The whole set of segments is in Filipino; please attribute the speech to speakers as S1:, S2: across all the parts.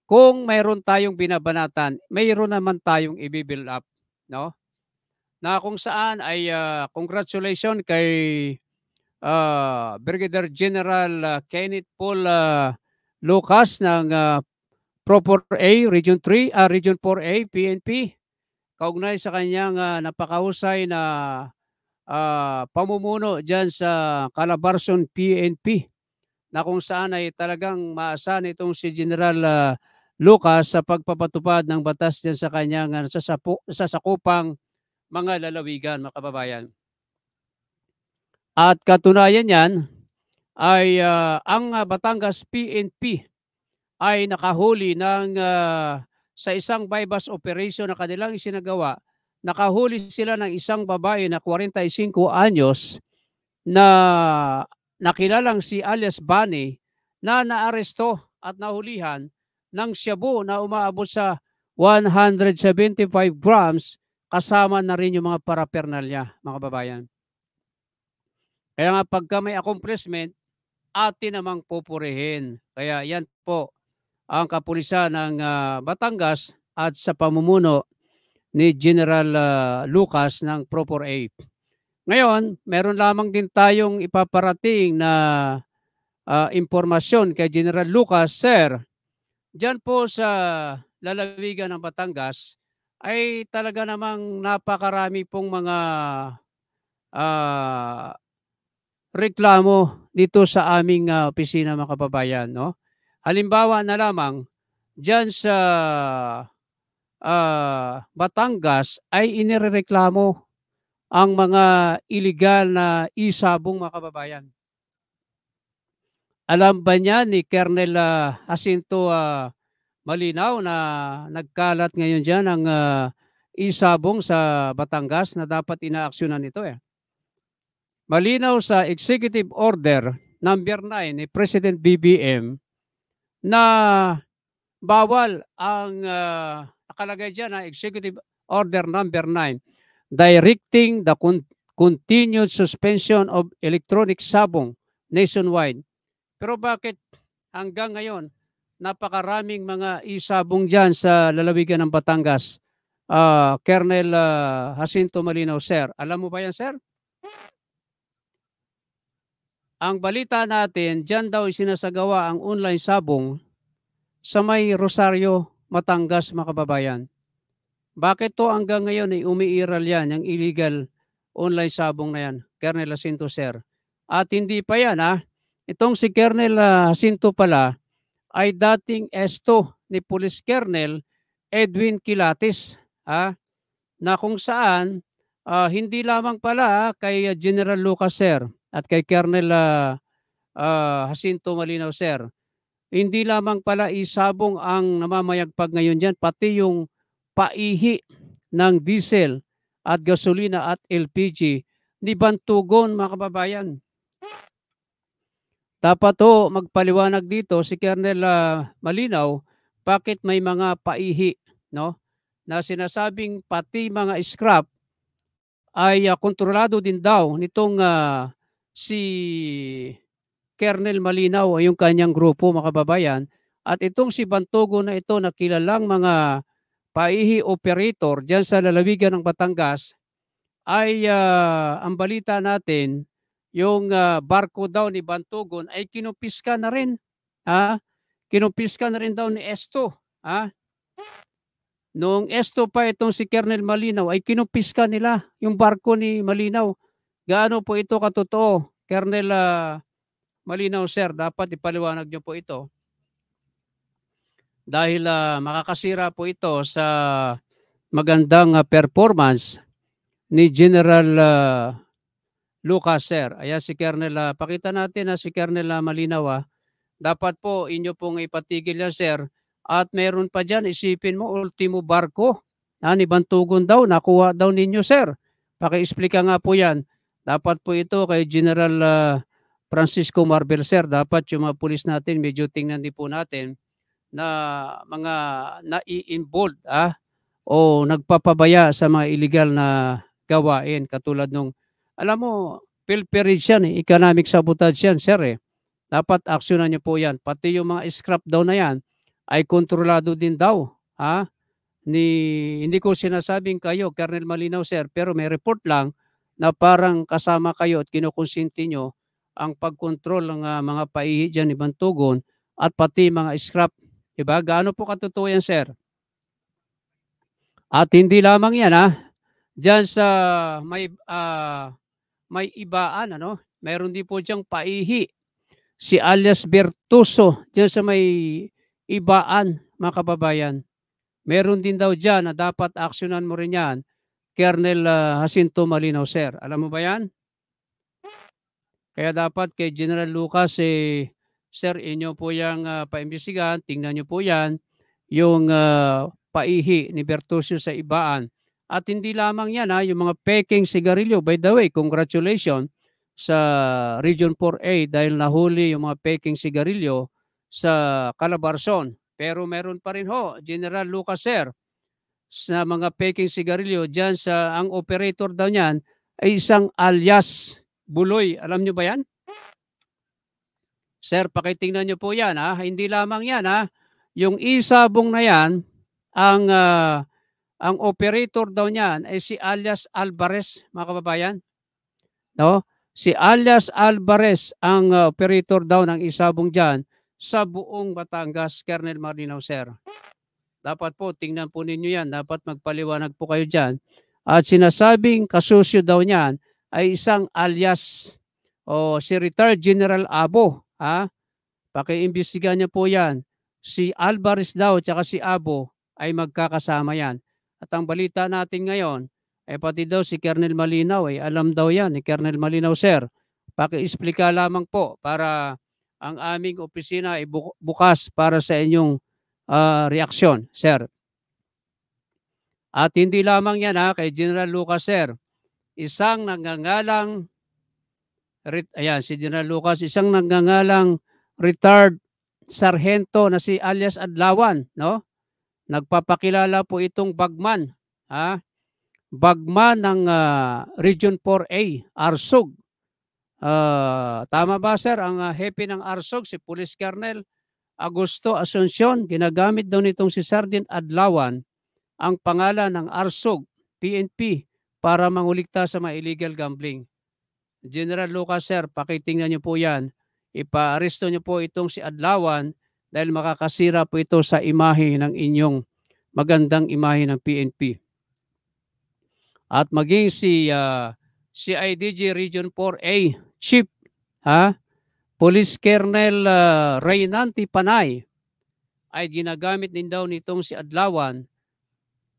S1: kung mayroon tayong binabanatan, mayroon naman tayong i-build up, no? Na kung saan ay congratulations kay Brigadier General Kenneth Paul Lucas ng Pro 4A Region 3, Region 4A PNP, kaugnay sa kanyang napakahusay na pamumuno diyan sa Calabarzon PNP, na kung saan ay talagang maasahan itong si General Lucas sa pagpapatupad ng batas diyan sa kanyang sasakupang mga lalawigan, mga kababayan. At katunayan yan ay ang Batangas PNP ay nakahuli ng sa isang bypass operation na kanilang isinagawa. Nakahuli sila ng isang babae na 45 anyos na nakilalang si alias Bani, na naaresto at nahulihan ng shabu na umaabot sa 175 grams, kasama na rin yung mga paraphernalia, mga kababayan. Kaya nga pagka may accomplishment, atin namang pupurihin. Kaya yan po ang kapulisan ng Batangas at sa pamumuno ni General Lucas ng Pro 4A. Ngayon, meron lamang din tayong ipaparating na impormasyon kay General Lucas. Sir, dyan po sa lalawigan ng Batangas ay talaga namang napakarami pong mga reklamo dito sa aming opisina, mga kababayan, no? Halimbawa na lamang, dyan sa Batangas ay inirereklamo ang mga illegal na isabong, mga kababayan. Alam ba niya ni Colonel Jacinto Malinaw na nagkalat ngayon dyan ang isabong sa Batangas na dapat inaaksyonan ito eh. Malinaw sa Executive Order number 9 ni President BBM na bawal ang nakalagay dyan na Executive Order number 9 directing the continued suspension of electronic sabong nationwide. Pero bakit hanggang ngayon napakaraming mga isabong dyan sa lalawigan ng Batangas? Colonel Jacinto Malinaw, sir. Alam mo ba yan, sir? Ang balita natin, dyan daw sinasagawa ang online sabong sa may Rosario, Batangas, mga kababayan. Bakit to hanggang ngayon ay umiiral yan, yung illegal online sabong na yan, Colonel Jacinto, sir? At hindi pa yan, itong si Colonel Jacinto pala ay dating esto ni Police Colonel Edwin Quilates, na kung saan hindi lamang pala kay General Lucas, sir, at kay Colonel Jacinto Malinaw, sir, hindi lamang pala isabong ang namamayagpag ngayon dyan, pati yung paihi ng diesel at gasolina at LPG ni Bantugon, mga kababayan. Dapat magpaliwanag dito si Colonel Malinaw bakit may mga paihi, no, na sinasabing pati mga scrap ay kontrolado din daw nitong si Colonel Malinaw, yung kanyang grupo, mga kababayan. At itong si Bantugo na ito na kilalang mga paihi operator dyan sa lalawigan ng Batangas ay ang balita natin, yung barko daw ni Bantugon ay kinupiska na rin. Kinupiska na rin daw ni Esto. Noong Esto pa itong si Colonel Malinaw ay kinupiska nila yung barko ni Malinaw. Gaano po ito katotoo, Colonel Malinaw, sir? Dapat ipaliwanag niyo po ito. Dahil makakasira po ito sa magandang performance ni General Lucas, sir. Ayan si Colonel, pakita natin na si Colonel Malinaw. Dapat po inyo pong ipatigil yan, sir. At meron pa dyan, isipin mo, ultimo barko ni Bantugon daw, nakuha daw ninyo, sir. Paki-explica nga po yan. Dapat po ito kay General Francisco Marbel, sir. Dapat yung mga pulis natin, medyo tingnan din po natin na mga nai-involved o nagpapabaya sa mga illegal na gawain. Katulad nung, alam mo, pilferage yan, economic sabotage yan, sir. Dapat aksyonan niyo po yan. Pati yung mga scrap daw na yan, ay kontrolado din daw, ni hindi ko sinasabing kayo, Colonel Malinaw, sir, pero may report lang na parang kasama kayo at kinukonsinti niyo ang pagkontrol ng, mga paihi diyan ni Bantugon at pati mga scrap, 'di ba? Gaano po katotoo 'yan, sir? At hindi lamang 'yan, diyan sa may ibaan ano, mayroon din po diyang paihi, si alias Bertuso diyan sa may ibaan, mga kababayan. Meron din daw diyan na dapat aksiyunan mo rin 'yan, Colonel, Jacinto Malinaw, sir. Alam mo ba 'yan? Kaya dapat kay General Lucas, sir, inyo po 'yang, paimbestigahan, tingnan niyo po 'yan, yung, paihi ni Bertuccio sa ibaan. At hindi lamang 'yan, yung mga pekeng sigarilyo. By the way, congratulations sa Region 4A dahil nahuli yung mga pekeng sigarilyo sa Calabarzon. Pero meron pa rin ho, General Lucas, sir, sa mga pekeng sigarilyo diyan sa ang operator daw niyan ay isang alias Buloy. Alam niyo ba 'yan? Sir, pakitingnan niyo po 'yan, hindi lamang 'yan, yung isabong na 'yan, ang, ang operator daw niyan ay si alias Alvarez, mga kababayan, 'no? Si alias Alvarez ang, operator daw ng isabong diyan sa buong Batangas, Colonel Malinaw, sir. Dapat po tingnan po ninyo 'yan, dapat magpaliwanag po kayo diyan. At sinasabing kasusyo daw niyan ay isang alias o si retired General Abo, pakiimbestigahan niyo po 'yan. Si Alvarez daw tsaka si Abo ay magkakasama 'yan. At ang balita natin ngayon ay pati daw si Colonel Malinaw ay alam daw 'yan ni Colonel Malinaw, sir. Paki-explica lamang po para ang aming opisina ay bukas para sa inyong, reaksyon, sir. At hindi lamang 'yan, kay General Lucas, sir. Isang nagngangalang ayan si General Lucas, isang nagngangalang retired sarhento na si alias Adlawan, 'no? Nagpapakilala po itong bagman, bagman ng, Region 4A, Arsog. Tama ba, sir, ang, hepe ng Arsog si Police Colonel Augusto Asuncion? Ginagamit daw nitong si Sergeant Adlawan ang pangalan ng Arsog, PNP, para mangulikta sa mga illegal gambling. General Lucas, sir, pakitingnan niyo po 'yan. Ipaaresto niyo po itong si Adlawan dahil makakasira po ito sa imahe ng inyong magandang imahe ng PNP. At maging si, CIDG Region 4A Chief, Police Colonel, Reynanti Panay ay ginagamit din daw nitong si Adlawan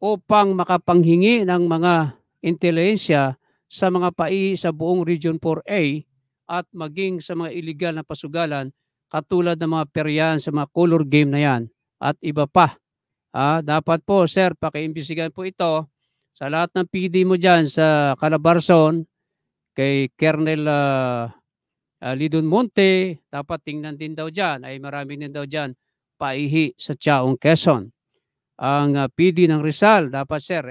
S1: upang makapanghingi ng mga intelihensya sa mga paihi sa buong Region 4A at maging sa mga illegal na pasugalan katulad ng mga peryahan sa mga color game na 'yan at iba pa. Dapat po, sir, pakiimbestigahan po ito sa lahat ng PD mo diyan sa Calabarzon, kay Colonel, Lidon Monte, dapat tingnan din daw diyan, ay marami din daw diyan paihi sa Chaong, Quezon. Ang, PD ng Rizal dapat, sir,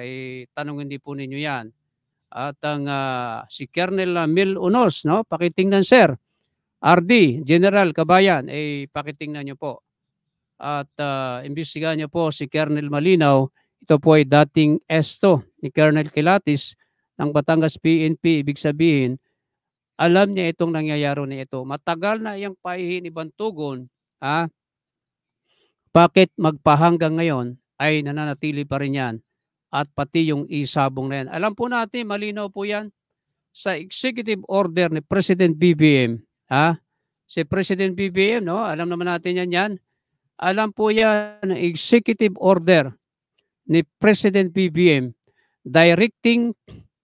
S1: tanungin din po ninyo 'yan. At ang, si Colonel, Mil Unos, 'no, pakitingnan, sir. RD, General Kabayan, pakitingnan niyo po. At, imbestigahan niyo po si Colonel Malinaw. Ito po ay dating esto ni Colonel Kilatis ng Batangas PNP. Ibig sabihin, alam niya itong nangyayari na ito. Matagal na iyang paihi ni Bantugon, bakit magpahanggang ngayon ay nananatili pa rin 'yan at pati yung isabong na 'yan. Alam po natin, malinaw po 'yan sa executive order ni President BBM, Si President BBM, 'no, alam naman natin 'yan. Alam po 'yan ng executive order ni President BBM directing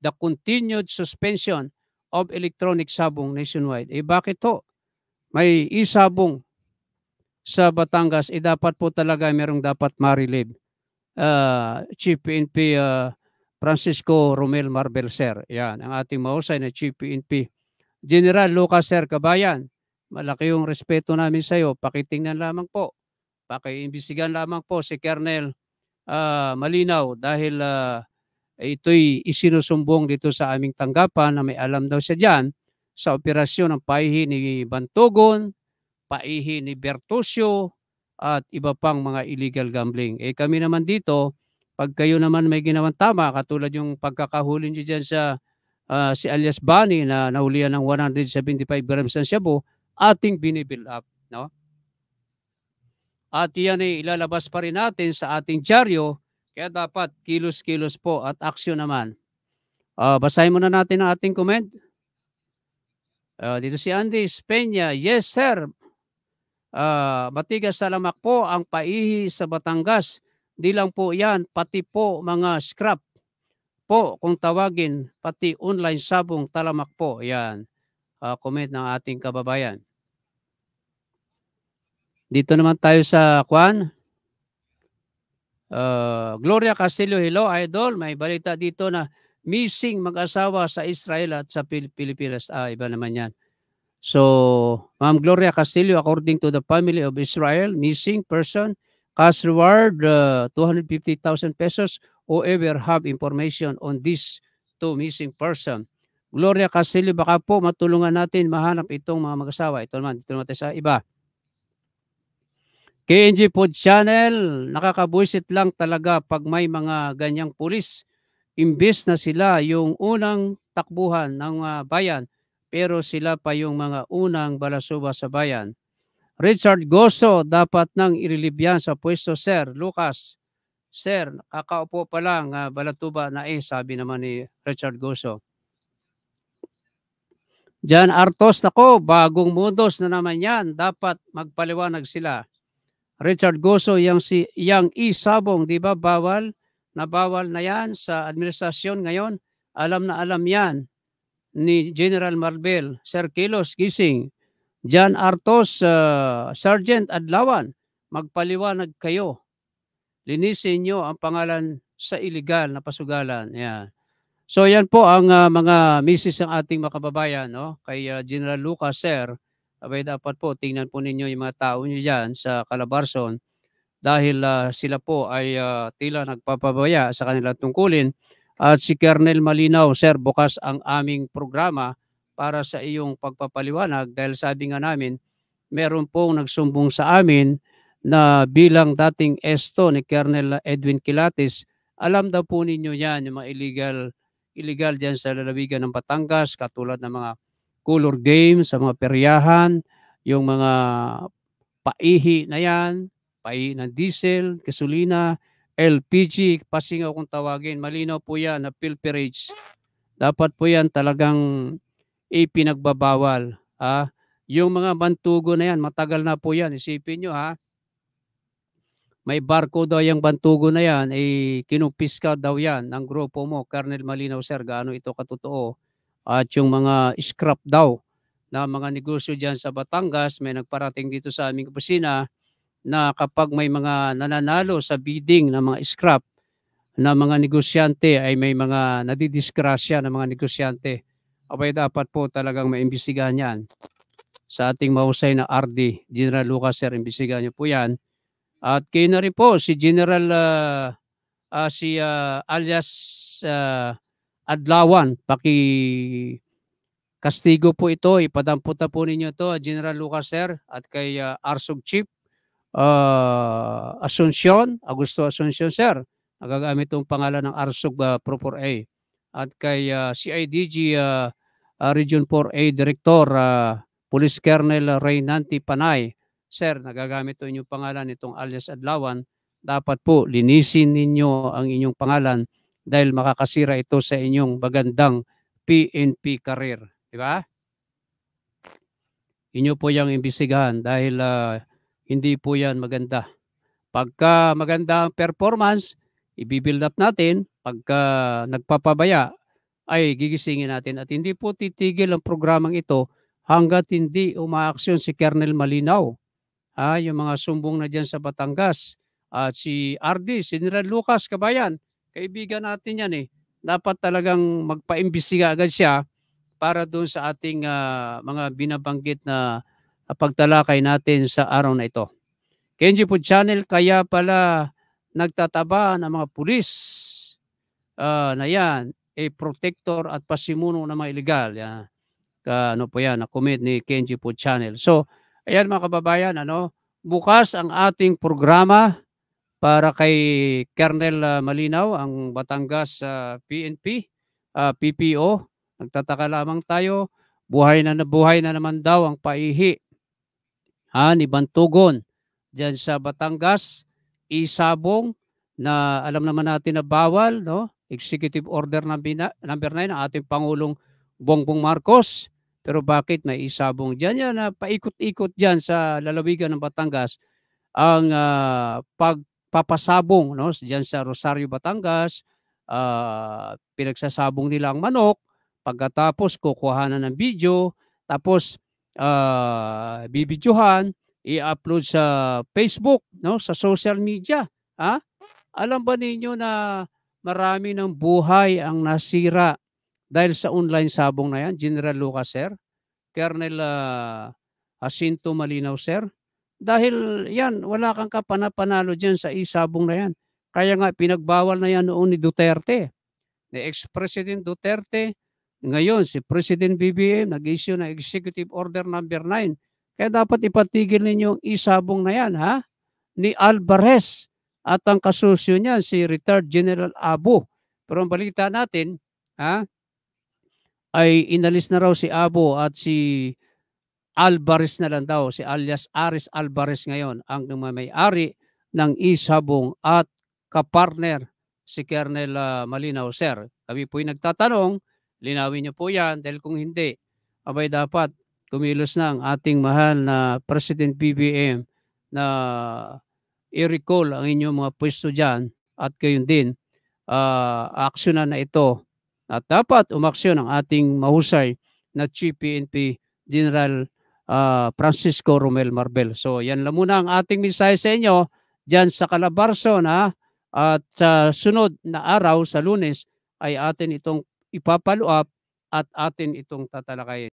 S1: the continued suspension of electronic sabong nationwide. Bakit ho? May isabong sa Batangas, dapat po talaga merong dapat ma-relieve. Chief PNP, Francisco Romel Marbel, sir. Yan, ang ating mahusay na Chief PNP. General Lucas, sir, Kabayan, malaki yung respeto namin sa iyo. Pakitingnan lamang po. Pakiimbestigahan lamang po si Colonel, Malinaw dahil, ito'y isinusumbong dito sa aming tanggapan na may alam daw siya diyan sa operasyon ng paihi ni Bantugon, paihi ni Bertuccio, at iba pang mga illegal gambling. Eh kami naman dito, pag kayo naman may ginawang tama, katulad yung pagkakahuli niyo dyan sa si alias Bani na nahulihan ng 175 grams ng shabu, ating binibuild up, no? At yan ay ilalabas pa rin natin sa ating dyaryo, kaya dapat kilos-kilos po at aksyon naman. Basahin muna natin ang ating comment. Dito si Andy Peña, yes sir, Batigas Salamak po ang paihi sa Batangas. Di lang po yan, pati po mga scrap po kung tawagin, pati online sabong talamak po. Yan, comment ng ating kababayan. Dito naman tayo sa Kwan. Gloria Castillo, hello idol. May balita dito na missing mag-asawa sa Israel at sa Pilipinas. Iba naman yan. So, Ma'am Gloria Castillo, according to the family of Israel, missing person, cash reward 250,000 pesos. Whoever have information on this to missing person. Gloria Castillo, baka po matulungan natin mahanap itong mga mag-asawa. Ito naman, tayo sa iba. KNG Food Channel, nakakabuisit lang talaga pag may mga ganyang pulis. Imbes na sila yung unang takbuhan ng bayan, pero sila pa yung mga unang balasuba sa bayan. Richard Goso, dapat nang i-relieve yan sa pwesto, Sir Lucas. Sir, kakaupo pa lang, balatuba na sabi naman ni Richard Goso. Jan Artos, nako, bagong modus na naman yan. Dapat magpaliwanag sila. Richard Goso, yang isabong, di ba bawal na yan sa administrasyon ngayon? Alam na alam yan ni General Marbel. Sir Kilos, gising. Jan Artos, Sergeant Adlawan, magpaliwanag kayo. Linisin nyo ang pangalan sa illegal na pasugalan. Yan. So yan po ang mga misis ng ating makababayan, no? Kay General Lucas, Sir. Abay dapat po tingnan po ninyo yung mga tao niyo diyan sa Calabarzon dahil sila po ay tila nagpapabaya sa kanilang tungkulin. At si Colonel Malinaw, Sir, bukas ang aming programa para sa iyong pagpapaliwanag dahil sabi nga namin, meron pong nagsumbong sa amin na bilang dating esto ni Colonel Edwin Quilates, alam daw po ninyo yan, yung mga illegal dyan sa lalawigan ng Batangas, katulad ng mga color game sa mga peryahan, yung mga paihi na yan, paihi ng diesel, gasolina, LPG, pasingaw kung tawagin. Malinaw po yan na pilferage. Dapat po yan talagang ipinagbabawal. Yung mga bantugo na yan, matagal na po yan. Isipin nyo may barko daw yung bantugo na yan, kinumpiska daw yan ng grupo mo, Colonel Malinaw, Sir, gaano ito katotoo. At yung mga scrap daw na mga negosyo dyan sa Batangas, may nagparating dito sa aming opisina na kapag may mga nananalo sa bidding ng mga scrap na mga negosyante ay may mga nadidiskrasya ng mga negosyante. Abay dapat po talagang maimbestigahan yan. Sa ating mahusay na RD, General Lucas, Sir, imbestigahan niyo po yan. At kayo na rin po si General alias Adlawan, kastigo po ito, ipadampot na po ninyo ito, General Lucas, Sir, at kay Arsog Chief Augusto Asuncion, Sir, nagagamit itong pangalan ng Arsog Pro 4A, at kay CIDG Region 4A Director Police Colonel Reynanti Panay, Sir, nagagamit ito inyong pangalan itong alias Adlawan, dapat po linisin ninyo ang inyong pangalan dahil makakasira ito sa inyong magandang PNP career. Di ba? Inyo po yung imbisigahan dahil hindi po yan maganda. Pagka maganda ang performance, i-build up natin. Pagka nagpapabaya, ay gigisingin natin. At hindi po titigil ang programang ito hanggat hindi umaaksyon si Colonel Malinaw. Yung mga sumbong na dyan sa Batangas. At si RD, si General Lucas Kabayan, kaibigan natin yan Dapat talagang magpaimbestiga agad siya para doon sa ating mga binabanggit na pagtalakay natin sa araw na ito. Kenji Food Channel, kaya pala nagtataba ng mga pulis na yan, protector at pasimuno ng mga illegal. Ano po yan, na-comment ni Kenji Food Channel. So, ayan mga kababayan, bukas ang ating programa para kay Colonel Malinaw, ang Batangas PNP, PPO. Nagtataka lamang tayo, buhay na naman daw ang paihi ni Bantugon diyan sa Batangas, isabong na alam naman natin na bawal, no? Executive Order number 9 ng ating Pangulong Bongbong Marcos. Pero bakit may isabong diyan? Yan na paikot-ikot diyan sa lalawigan ng Batangas ang pagpapasabong, no, diyan sa Rosario, Batangas. Pinagsasabong nila ang manok, pagkatapos kukuhanan ng video, tapos bibidyohan, i-upload sa Facebook, no, sa social media. Ha? Alam ba ninyo na marami ng buhay ang nasira dahil sa online sabong na yan, General Lucas, sir? Colonel Jacinto Malinaw, sir? Dahil yan, wala kang kapana-panalo diyan sa isabong na yan. Kaya nga pinagbawal na yan noon ni Duterte, ni ex-President Duterte. Ngayon si President BBM nag-issue ng Executive Order number 9. Kaya dapat ipatigil ninyo ang isabong na yan, ha? Ni Alvarez at ang kasusyo niyan si retired General Abu. Pero ang balita natin, ha, ay inalis na raw si Abu at si Alvarez na lang daw, si alias Aris Alvarez ngayon ang may-ari ng isabong at kapartner si Colonel Malinaw, sir. Kami po'y nagtatanong, linawin niyo po yan dahil kung hindi, abay dapat kumilos na ang ating mahal na President BBM na i-recall ang inyong mga pwesto dyan at gayon din aksyonan na ito at dapat umaksyon ang ating mahusay na Chief PNP General Francisco Romel Marbel. So yan lang muna ang ating mensahe sa inyo dyan sa Calabarzon, ha? At sa sunod na araw sa Lunes ay atin itong ipapalo up at atin itong tatalakayin.